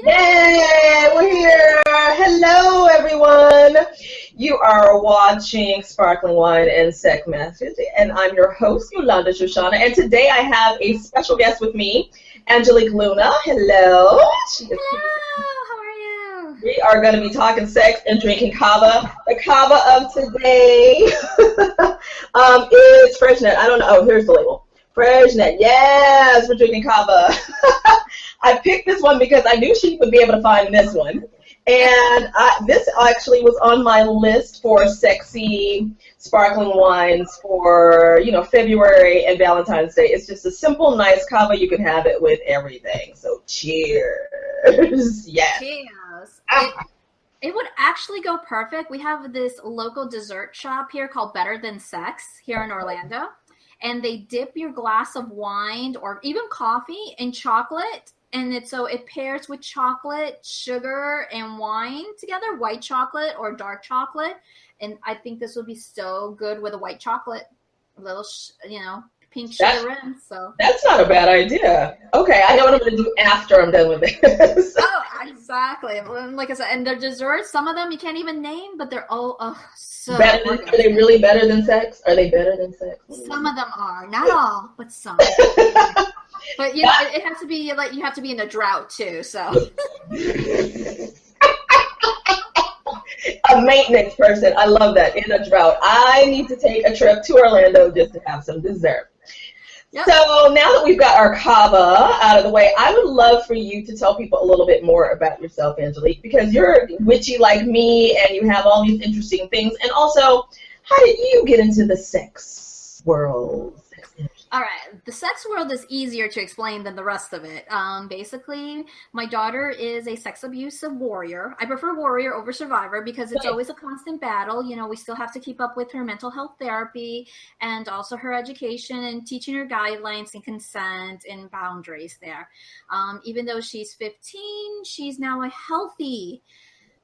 Yay, we're here. Hello, everyone. You are watching Sparkling Wine and Sex Masters, and I'm your host, Yolanda Shoshana. And today I have a special guest with me, Angelique Luna. Hello. Hello, how are you? We are going to be talking sex and drinking kava. The kava of today is Freshnet. I don't know. Oh, here's the label. Freshnet. Yes, we're drinking kava. I picked this one because I knew she would be able to find this one. And this actually was on my list for sexy sparkling wines for, February and Valentine's Day. It's just a simple, nice kava. You can have it with everything. So cheers. Yes. Cheers. It would actually go perfect. We have this local dessert shop here called Better Than Sex here in Orlando. And they dip your glass of wine or even coffee in chocolate. And so it pairs with chocolate, sugar, and wine together, white chocolate or dark chocolate. And I think this would be so good with a white chocolate, a little, pink sugar rim. So that's not a bad idea. Okay, I know what I'm going to do after I'm done with this. Oh, exactly. Like I said, and their desserts, some of them you can't even name, but they're all so better good. Are they really better than sex? Are they better than sex? Some of them are. Not all, but some. But it has to be like you have to be in a drought too. So a maintenance person. I love that. In a drought, I need to take a trip to Orlando just to have some dessert. Yep. So now that we've got our kava out of the way, I would love for you to tell people a little bit more about yourself, Angelique, because you're witchy like me and you have all these interesting things. And also, how did you get into the sex world? All right. The sex world is easier to explain than the rest of it. Basically, my daughter is a sex abuse warrior. I prefer warrior over survivor because it's always a constant battle. We still have to keep up with her mental health therapy and also her education and teaching her guidelines and consent and boundaries there. Even though she's 15, she's now a healthy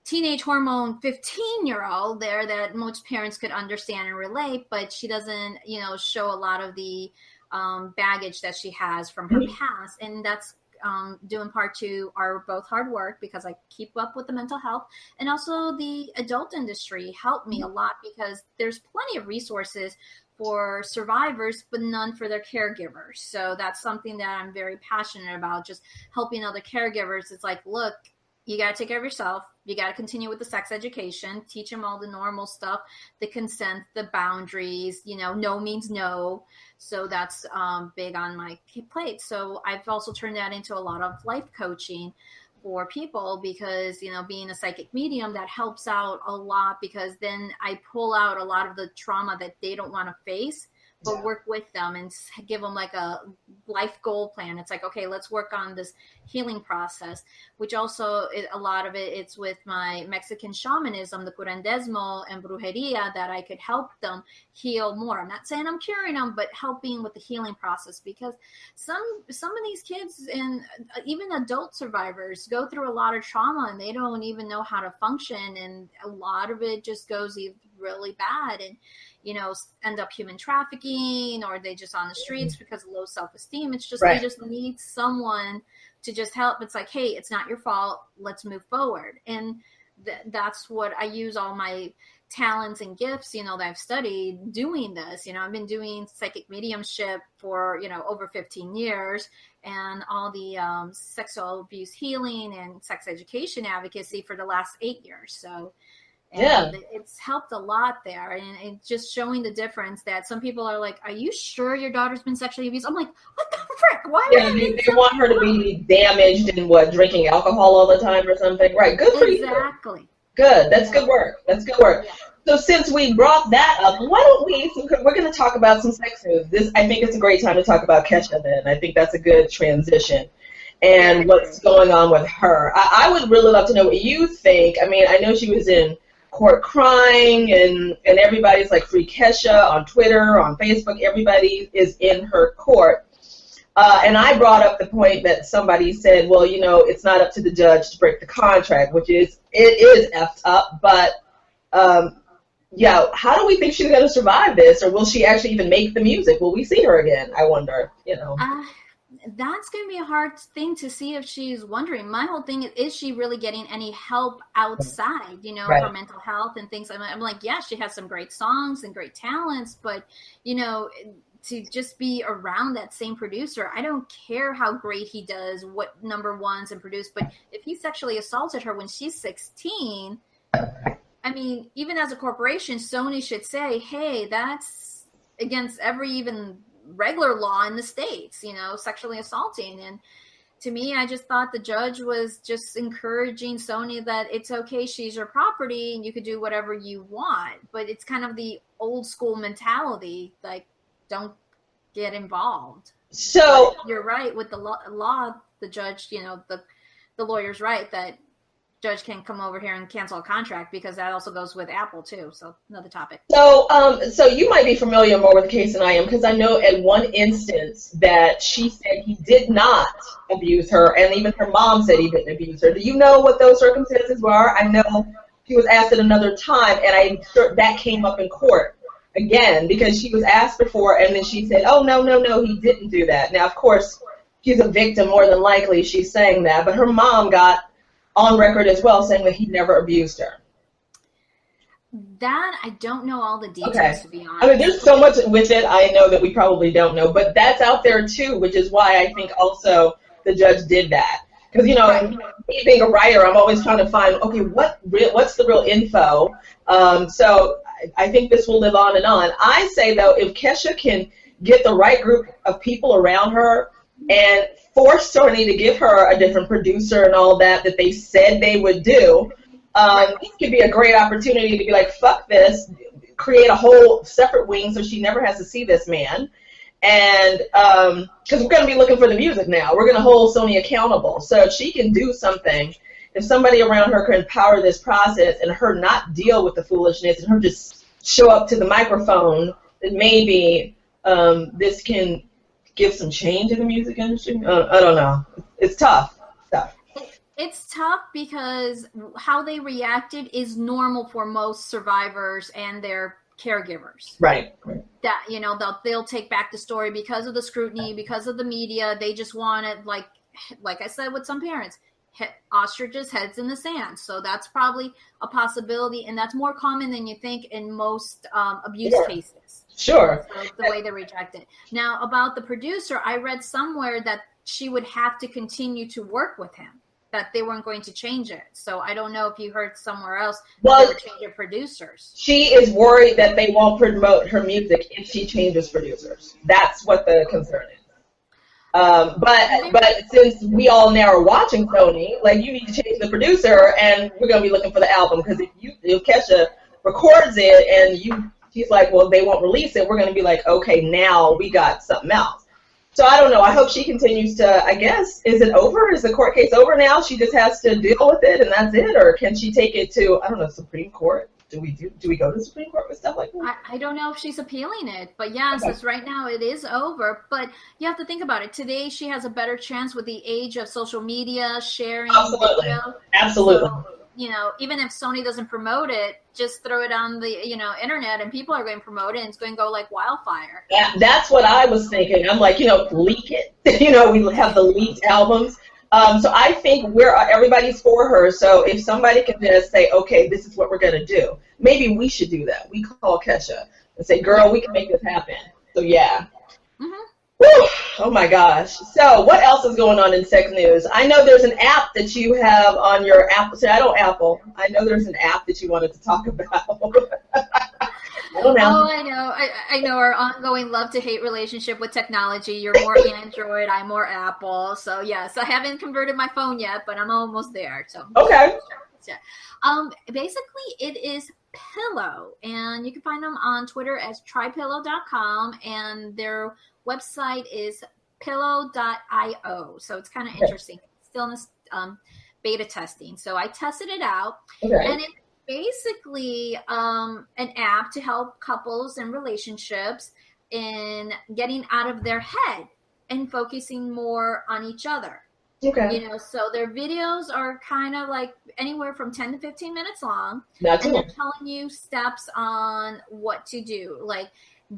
teenage hormone 15-year-old there that most parents could understand and relate, but she doesn't, show a lot of the baggage that she has from her past. And that's due in part to our both hard work because I keep up with the mental health, and also the adult industry helped me a lot because there's plenty of resources for survivors, but none for their caregivers. So that's something that I'm very passionate about, just helping other caregivers. It's like, look, you got to take care of yourself. You got to continue with the sex education, teach them all the normal stuff, the consent, the boundaries, no means no. So that's big on my plate. So I've also turned that into a lot of life coaching for people because, being a psychic medium, that helps out a lot because then I pull out a lot of the trauma that they don't want to face, but work with them and give them like a life goal plan. It's like, okay, let's work on this healing process, which also a lot of it's with my Mexican shamanism, the curandesmo and brujeria, that I could help them heal more. I'm not saying I'm curing them, but helping with the healing process because some of these kids and even adult survivors go through a lot of trauma and they don't even know how to function. And a lot of it just goes really bad and, end up human trafficking, or they just on the streets because of low self-esteem. It's just, They just need someone to just help. It's like, hey, it's not your fault. Let's move forward. And that's what I use all my talents and gifts, that I've studied doing this. I've been doing psychic mediumship for, over 15 years and all the sexual abuse healing and sex education advocacy for the last 8 years. So it's helped a lot there, and it's just showing the difference that some people are like, are you sure your daughter's been sexually abused? I'm like, what the frick? Why? They want her to be damaged and drinking alcohol all the time or something. Right. Good for you. Exactly. Good. That's good work. That's good work. Yeah. So since we brought that up, why don't we're going to talk about some sex news. I think it's a great time to talk about Kesha then. I think that's a good transition. And what's going on with her. I would really love to know what you think. I mean, I know she was in court crying and everybody's like free Kesha on Twitter, on Facebook. Everybody is in her court. And I brought up the point that somebody said, well, it's not up to the judge to break the contract, which it is effed up. But, how do we think she's going to survive this? Or will she actually even make the music? Will we see her again? I wonder, That's going to be a hard thing to see if she's wondering. My whole thing is she really getting any help outside, Right. her mental health and things? I'm like, yeah, she has some great songs and great talents, but, to just be around that same producer, I don't care how great he does, what number ones and produce, but if he sexually assaulted her when she's 16, I mean, even as a corporation, Sony should say, hey, that's against every even regular law in the States, sexually assaulting. And to me, I just thought the judge was just encouraging Sony that it's okay, she's your property and you could do whatever you want. But it's kind of the old school mentality, like, don't get involved. So but you're right with the law, the judge, the lawyer's right that judge can't come over here and cancel a contract, because that also goes with Apple too. So another topic. So you might be familiar more with the case than I am, because I know at one instance that she said he did not abuse her, and even her mom said he didn't abuse her. Do you know what those circumstances were? I know she was asked it another time, and I'm sure that came up in court again, because she was asked before, and then she said, oh, no, he didn't do that. Now, of course, she's a victim, more than likely she's saying that, but her mom got on record as well saying that he never abused her. That I don't know all the details, to be honest. I mean, there's so much with it I know that we probably don't know, but that's out there too, which is why I think also the judge did that. Because, right. Me being a writer, I'm always trying to find, okay, what's the real info? So I think this will live on and on. I say, though, if Kesha can get the right group of people around her and force Sony to give her a different producer and all that they said they would do, this could be a great opportunity to be like, fuck this, create a whole separate wing so she never has to see this man. And because we're going to be looking for the music now. We're going to hold Sony accountable. So if she can do something, if somebody around her can empower this process and her not deal with the foolishness and her just show up to the microphone, then maybe this can give some change in the music industry. I don't know. It's tough. It's tough because how they reacted is normal for most survivors and their caregivers. Right. That, they'll take back the story because of the scrutiny, because of the media. They just want it, like I said with some parents, ostriches' heads in the sand. So that's probably a possibility, and that's more common than you think in most abuse cases. Sure. So the way they reject it. Now, about the producer, I read somewhere that she would have to continue to work with him, that they weren't going to change it. So I don't know if you heard somewhere else that they would change their producers. She is worried that they won't promote her music if she changes producers. That's what the concern is. But since we all now are watching Sony, like, you need to change the producer, and we're going to be looking for the album, because if Kesha records it and she's like, well, they won't release it, we're going to be like, okay, now we got something else. So I don't know. I hope she continues to, I guess, is it over? Is the court case over now? She just has to deal with it and that's it? Or can she take it to, I don't know, Supreme Court? Do we go to Supreme Court with stuff like that? I don't know if she's appealing it, but yes, okay. Right now it is over. But you have to think about it. Today she has a better chance with the age of social media, sharing video. Absolutely. So, even if Sony doesn't promote it, just throw it on the, internet, and people are going to promote it, and it's going to go like wildfire. Yeah, that's what I was thinking. I'm like, leak it. We have the leaked albums. So I think everybody's for her. So if somebody can just say, okay, this is what we're going to do, maybe we should do that. We call Kesha and say, girl, we can make this happen. So yeah. Mm-hmm. Woo! Oh my gosh. So what else is going on in sex news? I know there's an app that you have on your Apple. See, I don't Apple. I know there's an app that you wanted to talk about. I don't know. Oh, I know. I know our ongoing love-to-hate relationship with technology. You're more Android, I'm more Apple. So yes, I haven't converted my phone yet, but I'm almost there. So okay. Yeah. Basically, it is Pillow, and you can find them on Twitter as trypillow.com, and their website is pillow.io. So it's kind of interesting. Still in this beta testing. So I tested it out, and it's basically an app to help couples and relationships in getting out of their head and focusing more on each other. Okay. So their videos are kind of like anywhere from 10 to 15 minutes long. That's and they're telling you steps on what to do, like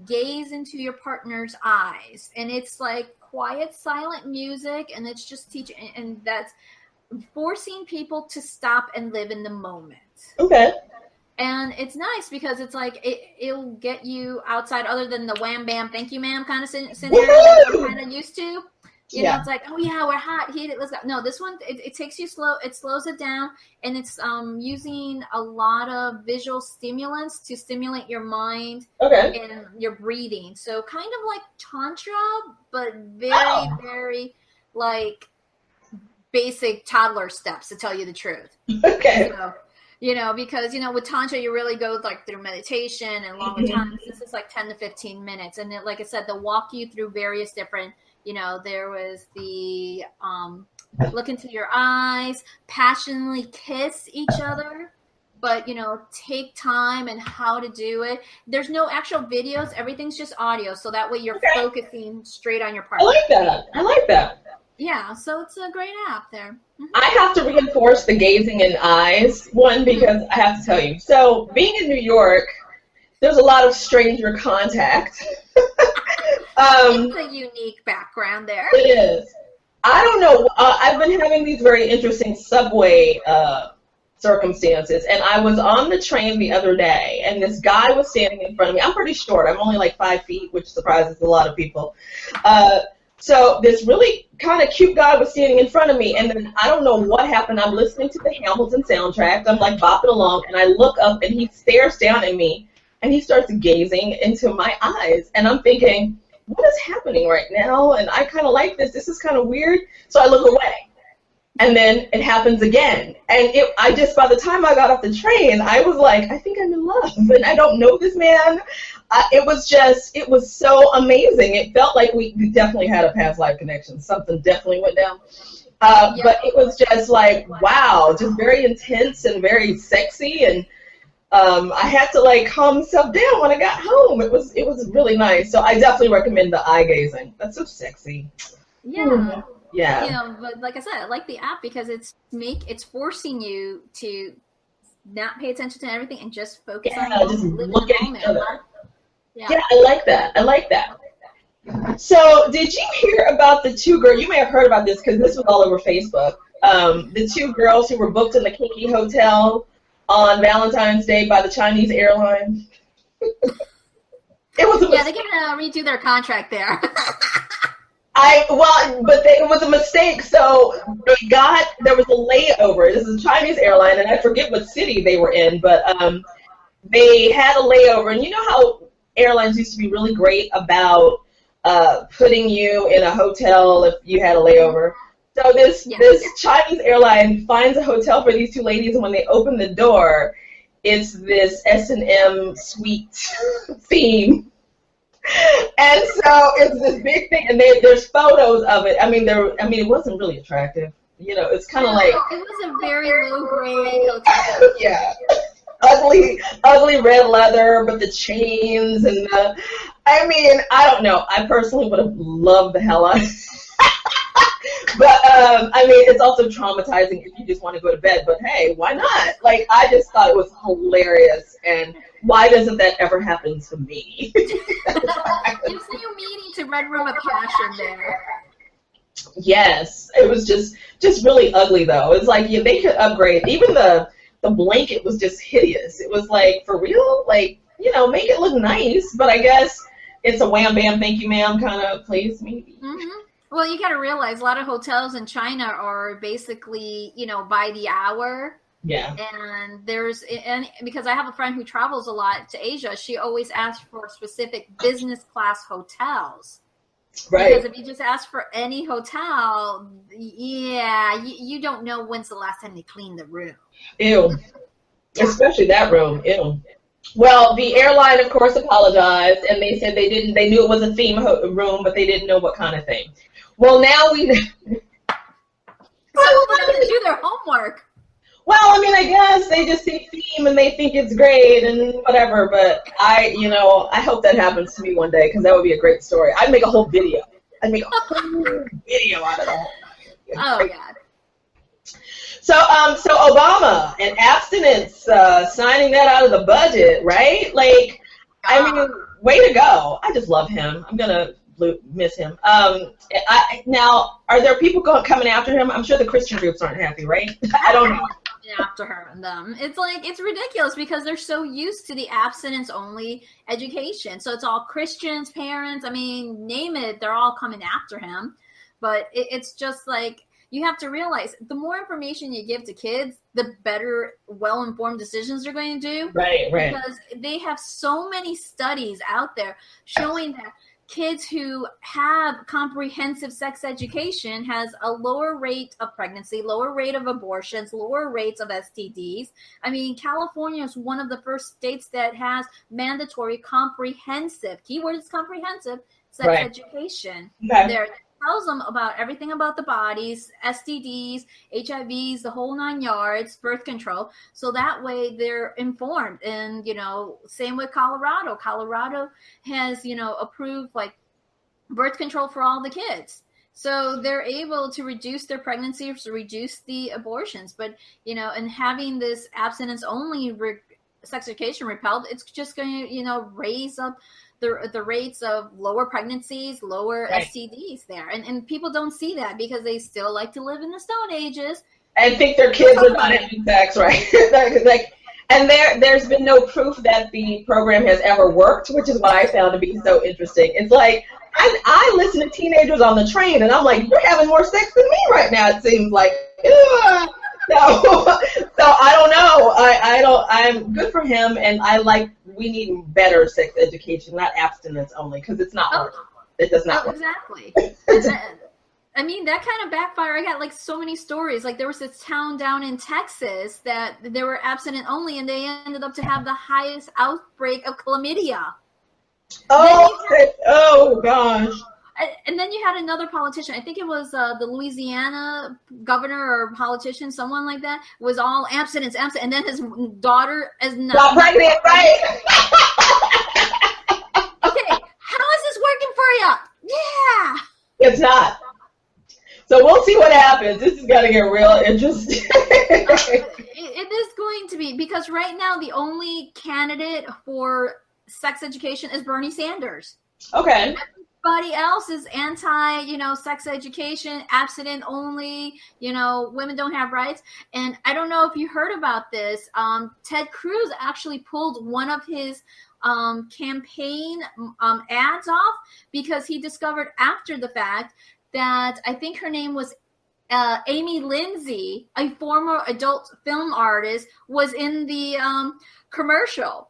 gaze into your partner's eyes. And it's like quiet, silent music, and it's just teaching, and that's forcing people to stop and live in the moment. Okay. And it's nice because it's like it'll get you outside, other than the wham bam thank you ma'am kind of scenario that I'm kind of used to. You know, it's like, oh yeah, we're hot, heated, let's go. No, this one, it takes you slow, it slows it down, and it's using a lot of visual stimulants to stimulate your mind and your breathing. So kind of like Tantra, but very, very like basic toddler steps, to tell you the truth. Okay. So, you know, because, you know, with Tantra, you really go like through meditation and longer times. This is like 10 to 15 minutes. And it, like I said, they'll walk you through various different, you know, there was the look into your eyes, passionately kiss each other, but, you know, take time and how to do it. There's no actual videos. Everything's just audio. So that way you're focusing straight on your partner. I like that. Yeah, so it's a great app there. I have to reinforce the gazing in eyes one, because I have to tell you. So being in New York, there's a lot of stranger contact. It's a unique background there. It is. I don't know. I've been having these very interesting subway circumstances, and I was on the train the other day, and this guy was standing in front of me. I'm pretty short. I'm only like 5 feet, which surprises a lot of people. So this really kind of cute guy was standing in front of me, and then I don't know what happened. I'm listening to the Hamilton soundtrack. I'm like bopping along, and I look up, and he stares down at me, and he starts gazing into my eyes, and I'm thinking, what is happening right now? And I kind of like this. This is kind of weird. So I look away, and then it happens again. And I just, by the time I got off the train, I was like, I think I'm in love, and I don't know this man. It was so amazing. It felt like we definitely had a past life connection. Something definitely went down. But it was just like, wow, just very intense and very sexy. And I had to like calm myself down when I got home. It was really nice. So I definitely recommend the eye gazing. That's so sexy. Yeah. Yeah. You know, but like I said, I like the app because it's forcing you to not pay attention to everything and just focus on just live look in the at moment. each other. Yeah. Yeah, I like that. So did you hear about the two girls? You may have heard about this because this was all over Facebook. The two girls who were booked in the Kinky Hotel on Valentine's Day by the Chinese airline. It was they're gonna redo their contract there. It was a mistake. So there was a layover. This is a Chinese airline, and I forget what city they were in, but they had a layover. And you know how airlines used to be really great about putting you in a hotel if you had a layover. So this Chinese airline finds a hotel for these two ladies, and when they open the door, it's this S&M suite theme. And so it's this big thing, and there's photos of it. I mean, it wasn't really attractive. You know, it's kind of like, it was a very low grade hotel. Yeah, ugly red leather, but the chains and I don't know. I personally would have loved the hell out of it. But it's also traumatizing if you just want to go to bed. But hey, why not? Like, I just thought it was hilarious, and why doesn't that ever happen to me? Gives you meaning to Red Room of Passion there. Yes, it was just really ugly though. It's like they could upgrade. Even the blanket was just hideous. It was like, for real, like, you know, make it look nice. But I guess it's a wham bam thank you ma'am kind of place maybe. Mm-hmm. Well, you got to realize a lot of hotels in China are basically, you know, by the hour. Yeah. And because I have a friend who travels a lot to Asia, she always asks for specific business class hotels. Right. Because if you just ask for any hotel, you don't know when's the last time they cleaned the room. Ew. Yeah. Especially that room. Ew. Well, the airline, of course, apologized, and they said they knew it was a theme room, but they didn't know what kind of thing. Well, now we. So they're going to do their homework. Well, I guess they just see theme and they think it's great and whatever. But I hope that happens to me one day, because that would be a great story. I'd make a whole video. Out of it all. Oh God. So Obama and abstinence, signing that out of the budget, right? Like, way to go. I just love him. I'm gonna miss him. Now, are there people coming after him? I'm sure the Christian groups aren't happy, right? I don't know. After her and them. It's like, it's ridiculous because they're so used to the abstinence only education. So it's all Christians, parents, I mean, name it, they're all coming after him. But it's just like, you have to realize the more information you give to kids, the better well-informed decisions they're going to do. Right. Because they have so many studies out there showing that kids who have comprehensive sex education has a lower rate of pregnancy, lower rate of abortions, lower rates of STDs. I mean, California is one of the first states that has mandatory comprehensive, keyword is comprehensive, sex education. Okay. There tells them about everything about the bodies, STDs, HIVs, the whole 9 yards, birth control. So that way they're informed. And, same with Colorado. Colorado has, approved like birth control for all the kids. So they're able to reduce their pregnancies, reduce the abortions. But, and having this abstinence only sex education repelled, it's just going to, raise up the rates of lower pregnancies, lower STDs there. And people don't see that because they still like to live in the Stone Ages. And think their kids are not having sex, right? And there's been no proof that the program has ever worked, which is what I found to be so interesting. It's like, I listen to teenagers on the train, and I'm like, you're having more sex than me right now, it seems like. So I don't know. I'm good for him, and we need better sex education, not abstinence only, because it's not working. It does not work. Exactly. I mean, that kind of backfire. I got like so many stories. Like there was this town down in Texas that they were abstinent only, and they ended up to have the highest outbreak of chlamydia. Oh gosh. And then you had another politician. I think it was the Louisiana governor or politician, someone like that, was all abstinence. And then his daughter is not pregnant, right? Okay, how is this working for you? Yeah. It's not. So we'll see what happens. This is going to get real interesting. It is going to be, because right now the only candidate for sex education is Bernie Sanders. Okay. Everybody else is anti, sex education, abstinent only, women don't have rights. And I don't know if you heard about this. Ted Cruz actually pulled one of his campaign ads off because he discovered after the fact that I think her name was Amy Lindsay, a former adult film artist, was in the commercial.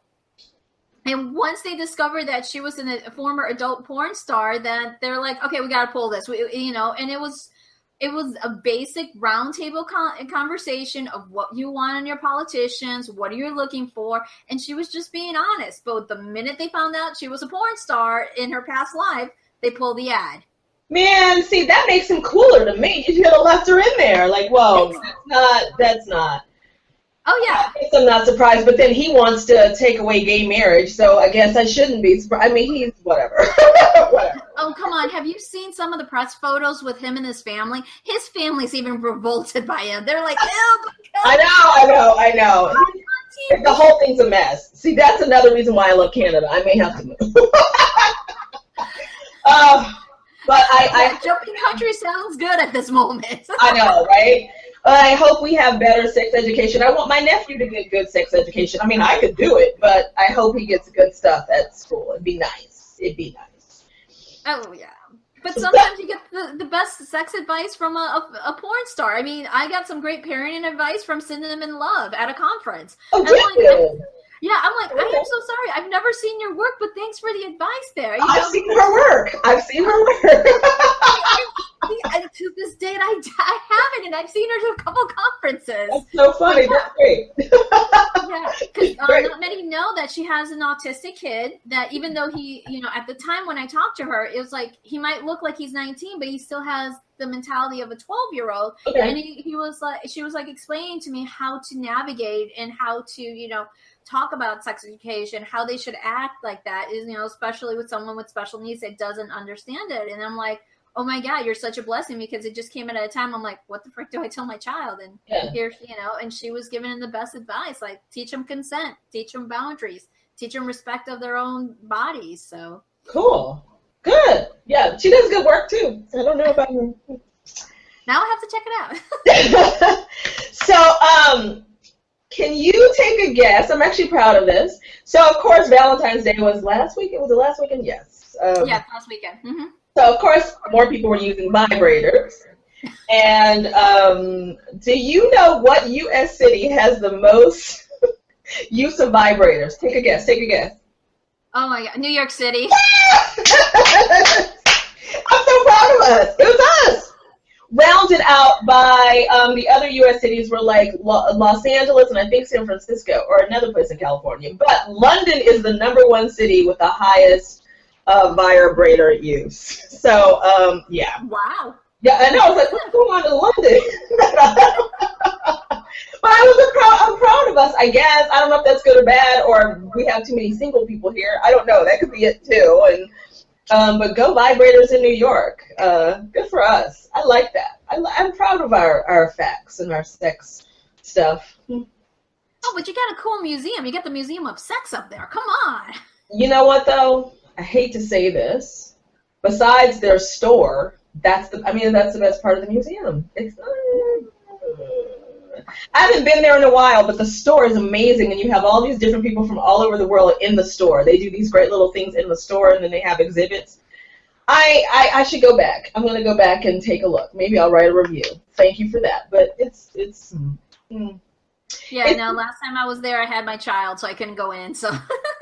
And once they discovered that she was a former adult porn star, that they're like, okay, we got to pull this, and it was a basic roundtable conversation of what you want in your politicians, what are you looking for, and she was just being honest. But the minute they found out she was a porn star in her past life, they pulled the ad. Man, see, that makes him cooler to me. You should have left her in there. Like, whoa, that's not. Oh, yeah. I guess I'm not surprised, but then he wants to take away gay marriage, so I guess I shouldn't be surprised. I mean, he's whatever. Whatever. Oh, come on. Have you seen some of the press photos with him and his family? His family's even revolted by him. They're like, ew. I know. The whole thing's a mess. See, that's another reason why I love Canada. I may have to move. But jumping country sounds good at this moment. I know, right? I hope we have better sex education. I want my nephew to get good sex education. I mean, I could do it, but I hope he gets good stuff at school. It'd be nice. Oh, yeah. But sometimes you get the best sex advice from a porn star. I mean, I got some great parenting advice from Cinnamon Love at a conference. Oh, did you? Yeah, I'm like, I am so sorry. I've never seen your work, but thanks for the advice there. I've seen her work. And to this date, I haven't, and I've seen her to a couple conferences. That's so funny. That's great. Yeah, because not many know that she has an autistic kid, that even though he, at the time when I talked to her, it was like he might look like he's 19, but he still has the mentality of a 12-year-old. Okay. And she was like explaining to me how to navigate and how to, talk about sex education, how they should act like that is, especially with someone with special needs that doesn't understand it. And I'm like, oh my God, you're such a blessing, because it just came at a time I'm like, what the frick do I tell my child? And here, and she was giving the best advice, like teach them consent, teach them boundaries, teach them respect of their own bodies. So cool. Good. Yeah, she does good work too. I don't know about her. Now I have to check it out. So, can you take a guess? I'm actually proud of this. So, of course, Valentine's Day was last week. Was it last weekend? Yes. Yeah, last weekend. Mm-hmm. So, of course, more people were using vibrators. And do you know what U.S. city has the most use of vibrators? Take a guess. Take a guess. Oh my God, New York City. I'm so proud of us. It was us. Rounded out by the other U.S. cities were like Los Angeles and I think San Francisco or another place in California. But London is the #1 city with the highest vibrator use. So, yeah. Wow. Yeah, I know. I was like, what's going on in London? But I'm proud of us, I guess. I don't know if that's good or bad, or we have too many single people here. I don't know. That could be it too. And but go vibrators in New York. Good for us. I like that. I'm proud of our facts and our sex stuff. Oh, but you got a cool museum. You got the Museum of Sex up there. Come on. You know what though? I hate to say this. Besides their store, that's the best part of the museum. It's I haven't been there in a while, but the store is amazing, and you have all these different people from all over the world in the store. They do these great little things in the store, and then they have exhibits. I should go back. I'm going to go back and take a look. Maybe I'll write a review. Thank you for that. But it's Yeah, no, last time I was there, I had my child, so I couldn't go in. So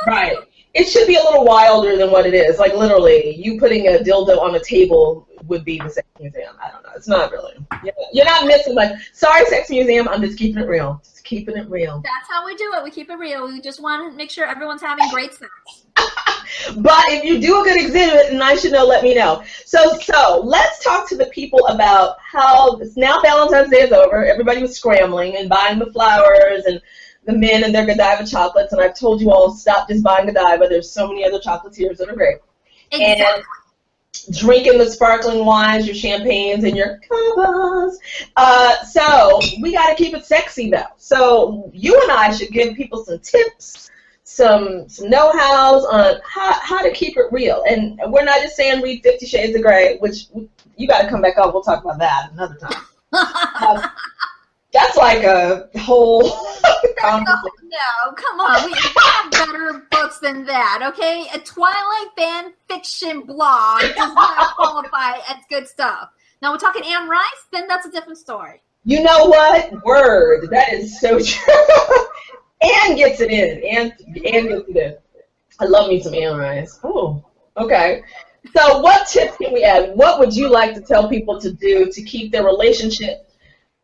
Right. It should be a little wilder than what it is. Like, literally, you putting a dildo on a table would be the sex museum. I don't know. It's not really. You're not missing, like, sorry, sex museum. I'm just keeping it real. Just keeping it real. That's how we do it. We keep it real. We just want to make sure everyone's having great sex. But if you do a good exhibit, and I should know, let me know. So let's talk to the people about how now Valentine's Day is over. Everybody was scrambling and buying the flowers and the men and their Godiva chocolates. And I've told you all, stop just buying Godiva. There's so many other chocolates here that are great. Exactly. And drinking the sparkling wines, your champagnes, and your cavas. So we got to keep it sexy, though. So you and I should give people some tips, some know-hows on how to keep it real. And we're not just saying read 50 Shades of Grey, which you got to come back on. We'll talk about that another time. That's like a whole conversation. No, come on. We have better books than that, okay? A Twilight fan fiction blog does not qualify as good stuff. Now, we're talking Anne Rice, then that's a different story. You know what? Word. That is so true. Anne gets it in. Anne gets it in. I love me some Anne Rice. Oh, okay. So what tips can we add? What would you like to tell people to do to keep their relationship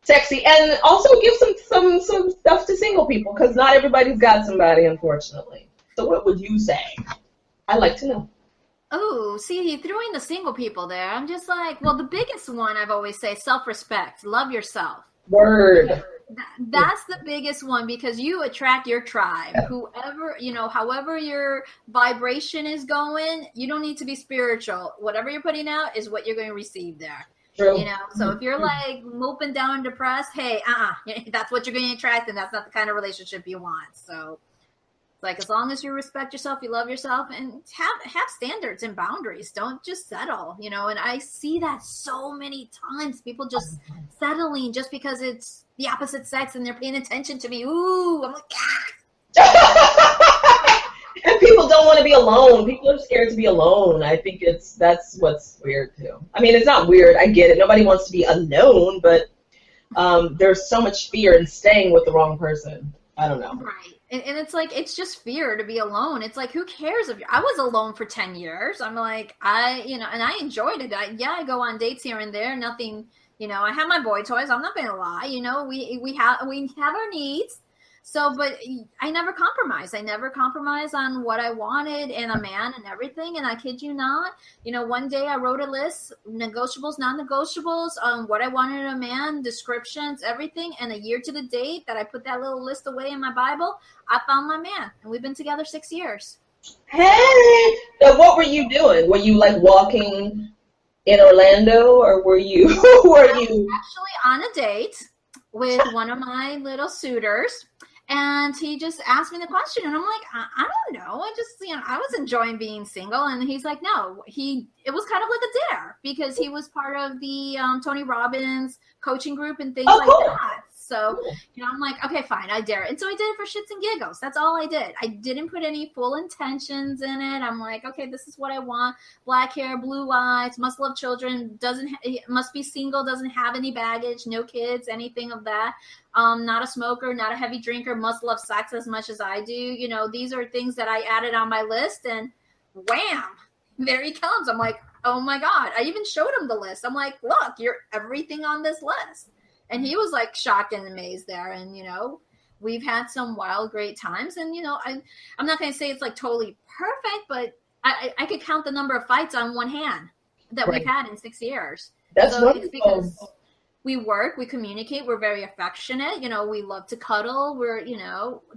sexy, and also give some stuff to single people, because not everybody's got somebody, unfortunately. So what would you say? I'd like to know. Oh, see, you threw in the single people there. I'm just like, well, the biggest one I've always say, self-respect. Love yourself. Word. That's the biggest one, because you attract your tribe. Whoever, however your vibration is going, you don't need to be spiritual. Whatever you're putting out is what you're going to receive there. True. So if you're like moping down and depressed, hey, that's what you're going to attract, and that's not the kind of relationship you want. So it's like, as long as you respect yourself, you love yourself, and have standards and boundaries. Don't just settle, and I see that so many times, people just settling just because it's the opposite sex and they're paying attention to me. Ooh, I'm like, And people don't want to be alone. People are scared to be alone. I think that's what's weird too. I mean, it's not weird. I get it. Nobody wants to be alone, but there's so much fear in staying with the wrong person. I don't know. Right. And it's like, it's just fear to be alone. It's like, who cares if I was alone for 10 years? I'm like, and I enjoyed it. I go on dates here and there. Nothing, I have my boy toys. I'm not going to lie. We have our needs. So, but I never compromised. I never compromised on what I wanted in a man and everything. And I kid you not, one day I wrote a list, negotiables, non-negotiables, on what I wanted in a man, descriptions, everything. And a year to the date that I put that little list away in my Bible, I found my man. And we've been together 6 years. Hey! So what were you doing? Were you like walking in Orlando, or were you? I was actually on a date with one of my little suitors. And he just asked me the question, and I'm like, I don't know. I just, I was enjoying being single. And he's like, no, it was kind of like a dare because he was part of the Tony Robbins coaching group and things like that. So, I'm like, okay, fine, I dare it. And so I did it for shits and giggles. That's all I did. I didn't put any full intentions in it. I'm like, okay, this is what I want. Black hair, blue eyes, must love children, must be single, doesn't have any baggage, no kids, anything of that. Not a smoker, not a heavy drinker, must love sex as much as I do. These are things that I added on my list, and wham, there he comes. I'm like, oh my God. I even showed him the list. I'm like, look, you're everything on this list. And he was like shocked and amazed there. And, we've had some wild, great times. And, I'm not going to say it's like totally perfect, but I could count the number of fights on one hand that we've had in 6 years. That's so it's because we work, we communicate, we're very affectionate, we love to cuddle, we're,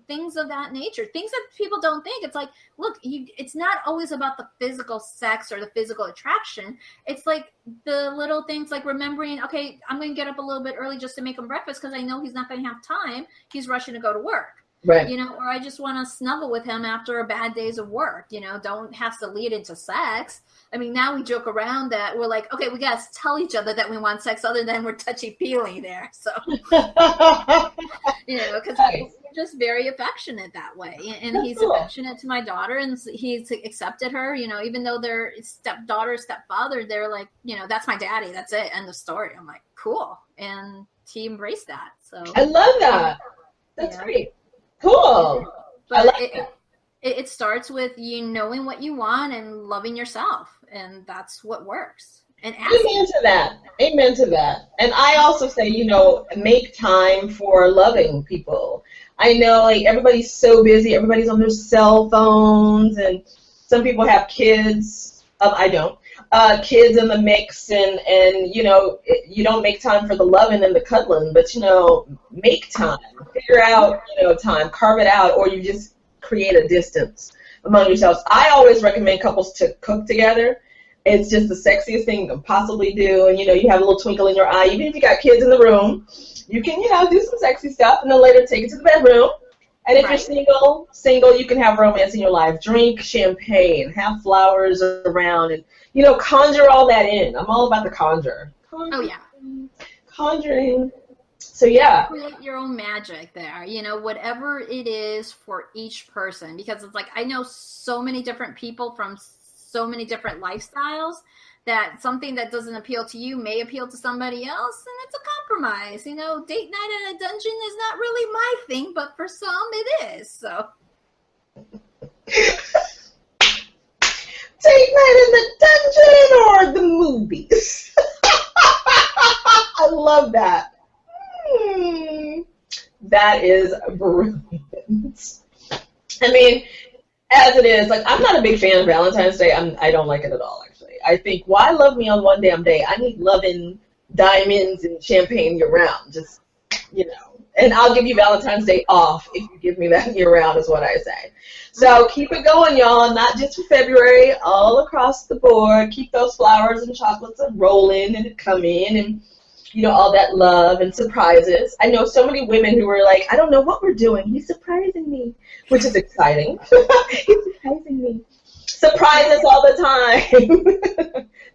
things of that nature, things that people don't think. It's like, look, it's not always about the physical sex or the physical attraction. It's like the little things like remembering, okay, I'm going to get up a little bit early just to make him breakfast because I know he's not going to have time. He's rushing to go to work. Right. Or I just want to snuggle with him after a bad days of work, don't have to lead into sex. I mean, now we joke around that we're like, okay, we got to tell each other that we want sex other than we're touchy-feely there. So, because we're just very affectionate that way. And he's affectionate to my daughter, and he's accepted her, even though they're stepdaughter, stepfather, they're like, that's my daddy. That's it. End of story. I'm like, cool. And he embraced that. So I love that. That's great. Cool. But it starts with you knowing what you want and loving yourself, and that's what works. And amen to that. And I also say, make time for loving people. I know, like, everybody's so busy. Everybody's on their cell phones, and some people have kids. I don't. Kids in the mix, and you don't make time for the loving and the cuddling, but make time, figure out time, carve it out, or you just create a distance among yourselves. I always recommend couples to cook together. It's just the sexiest thing you can possibly do, and you have a little twinkle in your eye. Even if you got kids in the room, you can do some sexy stuff, and then later take it to the bedroom. And if you're single, you can have romance in your life. Drink champagne, have flowers around, and conjure all that in. I'm all about the conjure. Conjuring. So yeah. Create your own magic there. Whatever it is for each person, because it's like I know so many different people from so many different lifestyles that something that doesn't appeal to you may appeal to somebody else, and it's a compromise. Date night in a dungeon is not really my thing, but for some it is. So. Date night in the dungeon or the movies? I love that. That is brilliant. I mean, as it is, like, I'm not a big fan of Valentine's Day. I don't like it at all, actually. I think, why love me on one damn day? I need loving diamonds and champagne year-round. Just, And I'll give you Valentine's Day off if you give me that year-round, is what I say. So keep it going, y'all. Not just for February, all across the board. Keep those flowers and chocolates rolling and coming, and all that love and surprises. I know so many women who are like, I don't know what we're doing. He's surprising me, which is exciting. He's surprising me. Surprise us all the time.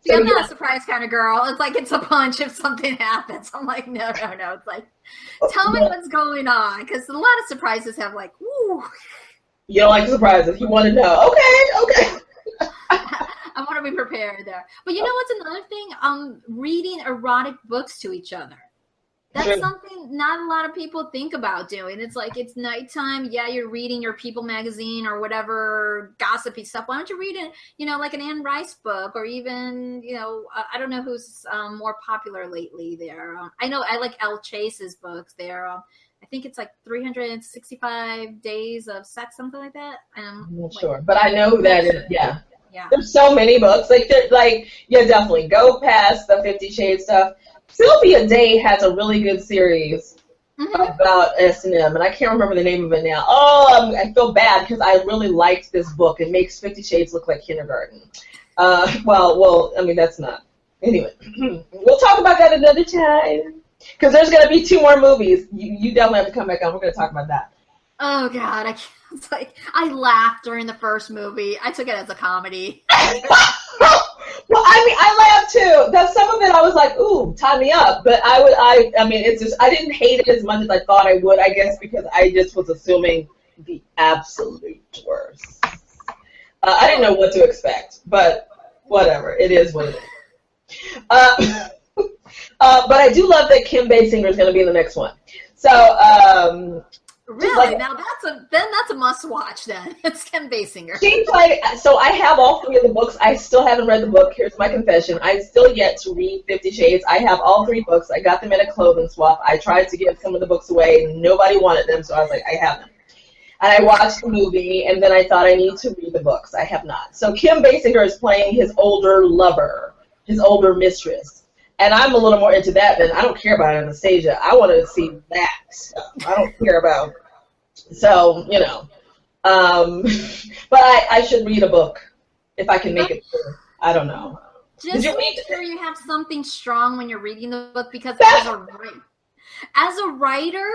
See, I'm not a surprise kind of girl. It's like it's a punch if something happens. I'm like, no. It's like, tell me what's going on, because a lot of surprises have like, woo. You don't like surprises. You want to know. Okay. I want to be prepared there. But what's another thing? Reading erotic books to each other. That's something not a lot of people think about doing. It's like, it's nighttime. Yeah, you're reading your People magazine or whatever gossipy stuff. Why don't you read it, like an Anne Rice book, or even, I don't know who's more popular lately there. I know I like Elle Chase's books there. I think it's like 365 days of sex, something like that. I'm not sure, but I know that yeah. There's so many books. Definitely go past the 50 Shades stuff. Sylvia Day has a really good series about S&M, and I can't remember the name of it now. I feel bad because I really liked this book. It makes 50 Shades look like kindergarten. That's not. Anyway, we'll talk about that another time, because there's going to be 2 more movies. You definitely have to come back on. We're going to talk about that. Oh God, I can't. It's like I laughed during the first movie. I took it as a comedy. Well, I mean, I laughed too. That some of it I was like, ooh, tie me up. But I mean, it's just, I didn't hate it as much as I thought I would, I guess, because I just was assuming the absolute worst. I didn't know what to expect, but whatever. It is what it is. But I do love that Kim Basinger is going to be in the next one. So, Really? like, Now that's a must watch then. It's Kim Basinger. she's like, so I have all three of the books. I still haven't read the book. Here's my confession. I'm still yet to read 50 Shades. I have all three books. I got them at a clothing swap. I tried to give some of the books away. Nobody wanted them, so I was like, I have them. And I watched the movie, and then I thought I need to read the books. I have not. So Kim Basinger is playing his older lover, his older mistress. And I'm a little more into that than, I don't care about Anastasia. I want to see that stuff. I don't care about, so, you know. But I should read a book if I can make it through. I don't know. Just make sure you have something strong when you're reading the book, because as a writer,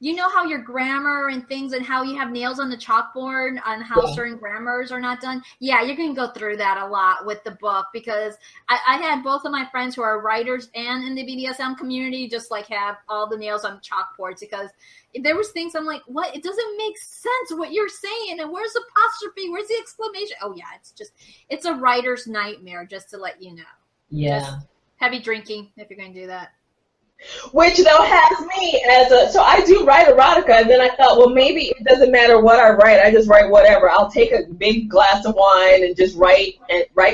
you know how your grammar and things and how you have nails on the chalkboard on how certain grammars are not done. Yeah, you're going to go through that a lot with the book, because I had both of my friends who are writers and in the BDSM community just like have all the nails on the chalkboards, because there was things I'm like, what? It doesn't make sense what you're saying. And where's the apostrophe? Where's the exclamation? Oh, yeah, it's a writer's nightmare, just to let you know. Yeah. Just heavy drinking if you're going to do that. Which, though, has me as so I do write erotica, and then I thought, well, maybe it doesn't matter what I write. I just write whatever. I'll take a big glass of wine and just write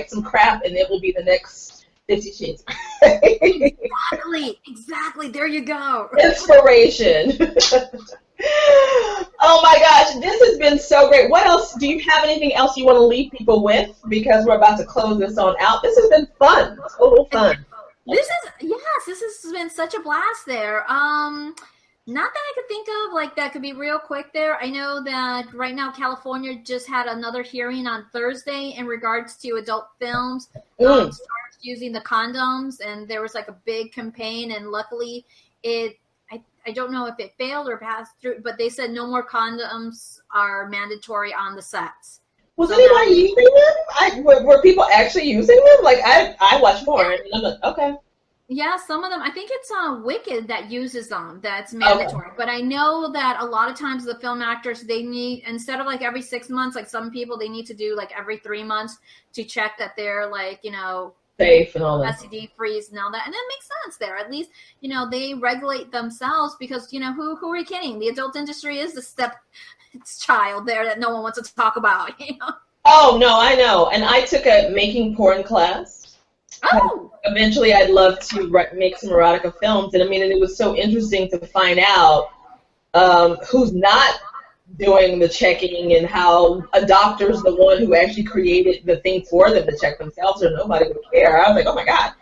some crap, and it will be the next 50 Shades. Exactly. There you go. Inspiration. Oh, my gosh. This has been so great. What else? Do you have anything else you want to leave people with? Because we're about to close this on out. This has been fun. Total fun. This has been such a blast there. Not that I could think of, like, that could be real quick there. I know that right now California just had another hearing on Thursday in regards to adult films starts using the condoms, and there was like a big campaign, and luckily I don't know if it failed or passed through, but they said no more condoms are mandatory on the sets. Was anybody using them? Were people actually using them? Like, I watch porn, and I'm like, okay. Yeah, some of them. I think it's Wicked that uses them. That's mandatory. Okay. But I know that a lot of times the film actors, they need, instead of like every 6 months, like some people, they need to do like every 3 months to check that they're like, you know, safe and all that. STD free and all that. And that makes sense there. At least, you know, they regulate themselves, because, you know, who are you kidding? The adult industry is the child there that no one wants to talk about, you know? Oh, no, I know. And I took a making porn class. Oh! Eventually, I'd love to make some erotica films. And I mean, and it was so interesting to find out who's not doing the checking, and how a doctor's the one who actually created the thing for them to check themselves, or nobody would care. I was like, oh, my God.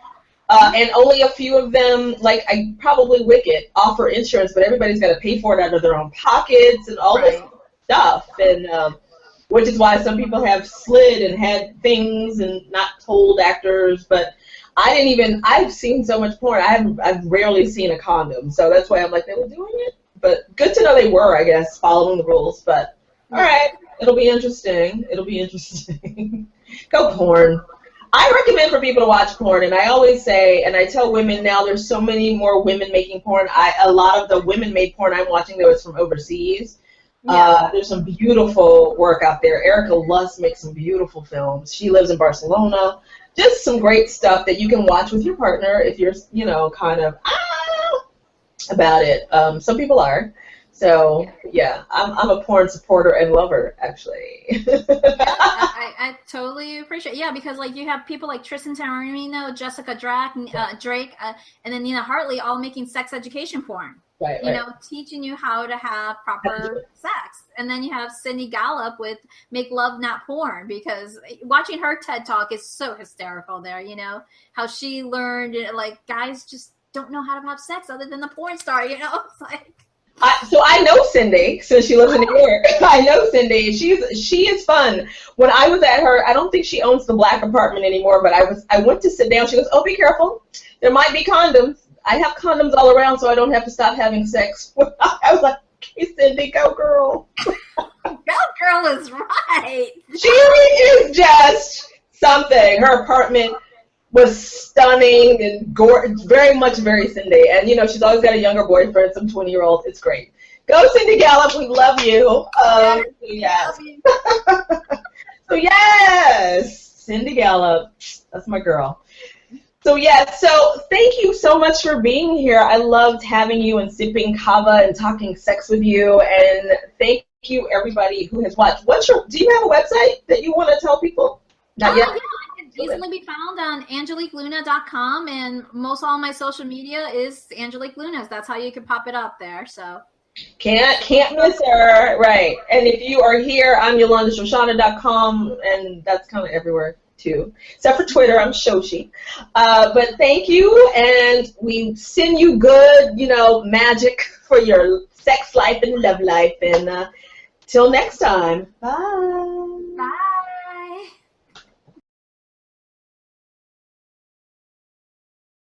And only a few of them, like probably Wicked, offer insurance, but everybody's got to pay for it out of their own pockets and all this stuff. And which is why some people have slid and had things and not told actors. But I've seen so much porn. I've rarely seen a condom. So that's why I'm like, they were doing it. But good to know they were, I guess, following the rules. But all right, it'll be interesting. Go porn. I recommend for people to watch porn, and I always say, and I tell women now, there's so many more women making porn. A lot of the women-made porn I'm watching, though, is from overseas. Yeah. There's some beautiful work out there. Erica Lust makes some beautiful films. She lives in Barcelona. Just some great stuff that you can watch with your partner if you're, you know, kind of about it. Some people are. So, yeah, I'm a porn supporter and lover, actually. I totally appreciate it. Yeah, because, like, you have people like Tristan Taormino, Jessica Drake, and then Nina Hartley all making sex education porn. Right, you know, teaching you how to have proper sex. And then you have Cindy Gallup with Make Love Not Porn, because watching her TED Talk is so hysterical there, you know, how she learned, like, guys just don't know how to have sex other than the porn star, you know? It's like... So I know Cindy, since she lives in New York. I know Cindy. She is fun. When I was at her, I don't think she owns the black apartment anymore, but I went to sit down. She goes, oh, be careful. There might be condoms. I have condoms all around, so I don't have to stop having sex. I was like, Hey, Cindy, go girl. Go girl is right. She is just something. Her apartment was stunning and very much very Cindy. And, you know, she's always got a younger boyfriend, some 20-year-old. It's great. Go, Cindy Gallup. We love you. Yes. So, yes, Cindy Gallup. That's my girl. So, yes, so thank you so much for being here. I loved having you and sipping kava and talking sex with you. And thank you, everybody who has watched. Do you have a website that you want to tell people? Not yet? Yeah, I can easily be found on AngeliqueLuna.com, and most all my social media is Angelique Lunas. That's how you can pop it up there. So can't miss her, right? And if you are here, I'm YolandaShoshana.com, and that's kind of everywhere too, except for Twitter. I'm Shoshi. But thank you, and we send you good, you know, magic for your sex life and love life. And till next time, bye. bye.